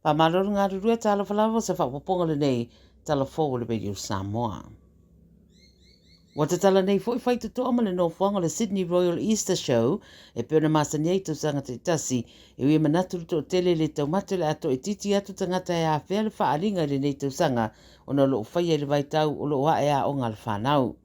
Pa maloro ngā rurua Tala Fou se whapoponga le nei Tala Fou le radio Samoa. Wa te tala nei fo i whaitu toa ma le no whanga le Sydney Royal Easter Show e peona masa nei tu sanga te tasi e ui manatu to tele le tau mate le ato e titi atu tangata e a whea le whaaringa le nei tau sanga o na lo whaia le vaitau o lo wa e a o ngā le whanau.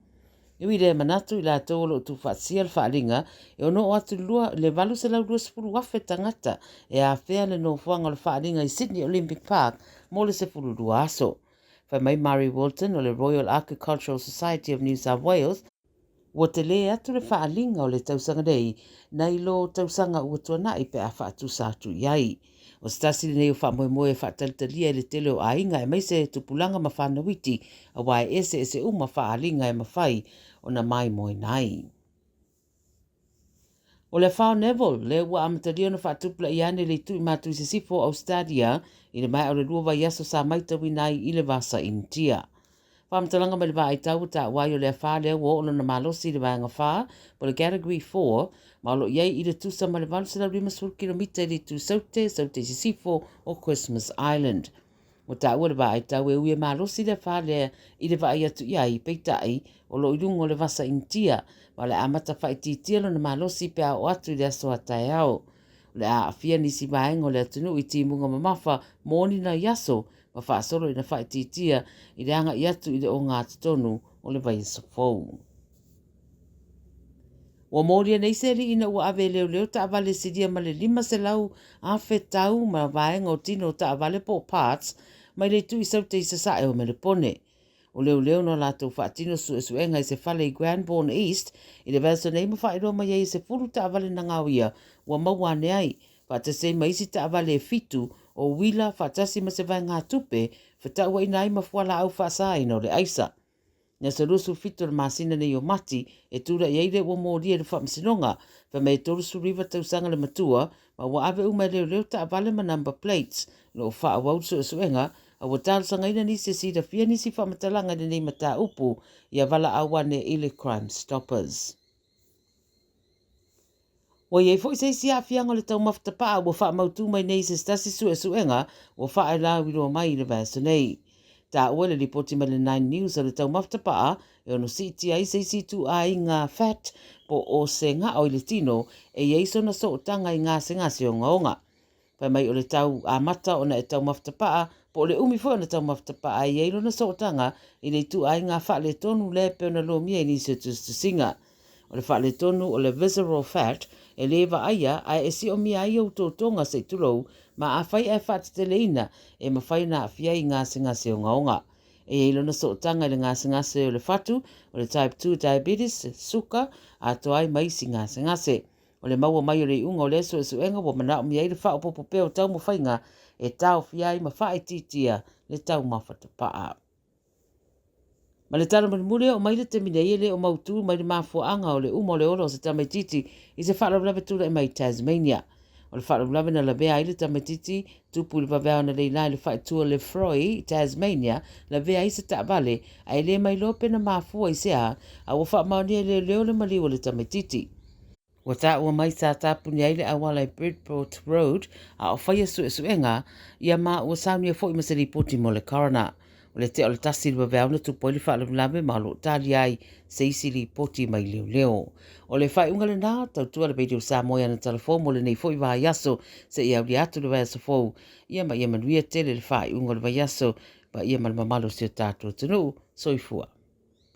E ui le manatu i la tau o lo tu whaatsia le whaaringa e ono o atu lua le valu se lau 2 wafe tangata e a whea le no whanga le whaaringa i Sydney Olympic Park mo le se fulu lua aso. Whai mai Murray Walton o le Royal Agricultural Society of New South Wales, wa te le atu le whaalinga o le tausanga nei, nei lo tausanga ua tuana i pe a whaatu sātu iai. O stasi nei o whaamoemoe whaatalitalia i le tele o ainga e mai se tupulanga ma whanawiti a wai ese uma whaalinga e mawhai o na mai moe nai. O le whao Neville, le ua amataria na whaatupula i ane le tui mātu i se sifo Ausetalia, i le mai o le luwa yaso sa maita winai i le vasa intia. Whaamatalanga mai le vaa i tau ta wai o le wha lea ua o na malosi le vanga wha, po le Category 4, ma lo iei i le tusa ma le valusila 5 kilomita i le tu saute i se sifo o Christmas Island. O ta ua le vaa i tau e ue malosi le wha lea i le vaa i atu iai peitai o lo ilungo le vasa intia, ma le amata whaititia lo na malosi pe o atu i le aso atai au. Le a afia nisi vaengo le atunu i timunga mamafa mōni na yaso ma whaasolo i na whaititia i le anga i atu i le o ngā tutonu o le vai sofou. Wa mōria nei seri ina ua ave leo ta avale sidia ma le 5 se lau a whetau ma vaenga o tino ta avale po parts mai le tu i saute i sasae o mele pone. O leo no lato whaatino suenga i se whale i Grandbourne East, i le velso nei ma whaeroa mai i se furu ta avale na ngawia, wa mawane ai, whaatase ma isi ta avale e fitu, o wila whaatasi ma se vai ngā tupe, whataua i nai ma fuala au whaasai no le aisa. Nga sa rusu fitu le masina nei o mati, e tura i eire wa mōria le whaamsinonga, wha mei torusu riva tausanga le matua, ma wa ave umai leo ta avale ma number plates, no wha awau suenga, a wa tālsanga ina ni se sida fia nisi whamatalanga ni nei mata upu i a wala awane i le Crime Stoppers. Wa iei fo i se si a fianga le tau mawhtapaa wa wha mautu mai nei se stasi suenga wa wha e lau i roa mai i le vasa nei. Tā ua le ripoti mai le 9 News o le tau mawhtapaa e ono siti ai se si tu a i ngā fat po o se ngā o i le tino e iei sona so o tanga i ngā se ngā se o ngaonga. Pai mai o le tau a mata o na e tau mawhtapaa po le umi fo na tau mawhtapaa i eiro na so o tanga i le tu a i ngā wha le tonu le peo na lo mia i nisi tu singa. O le wha le tonu o le visceral fat e lewa aia a e si o mia ai au tō tonga se tulou ma a whai e whaatiteleina e ma whai na awhia i ngā se o ngaonga. E eilo na so o tanga i le ngā se o le whatu o le type 2 diabetes, suka, a toai mai si ngā se. O le maua mai o le unga o le suenga wa mana o mia i le wha o popo peo tau mo whainga e tau whiai ma wha e titia le tau mawhatapaa. Ma le tala mure o mai le temine i le o mautu mai le mafuanga o le uma o le olo o se tamaititi i se whaalaulawe tura i mai Tasmania. O le whaalaulawe na la vea i le tamaititi tupu le vavea na leila i le whaitua le Froi, Tasmania, la vea i se taavale a le mai lope na mafua i sea a wa wha maonia le leo le maliu o le tamaititi. Wa tā ua mai sa tāpuni ai le awala i Bridport Road a o whaia suenga i a maa ua saunia fo i masa ripoti mo le corona. O le te o le tasi le waweauna tupo i le whaalaulawe ma lo tali ai se isi ripoti mai leo. O le whai unga le nā tautua le radio Samoa na Tala Fou mo le nei fo i waha yaso se i au li atu le wai asa fou ia ma ia manuia tele le whai unga le wai yaso ba ia malmamalo si o tātua tunu soifua.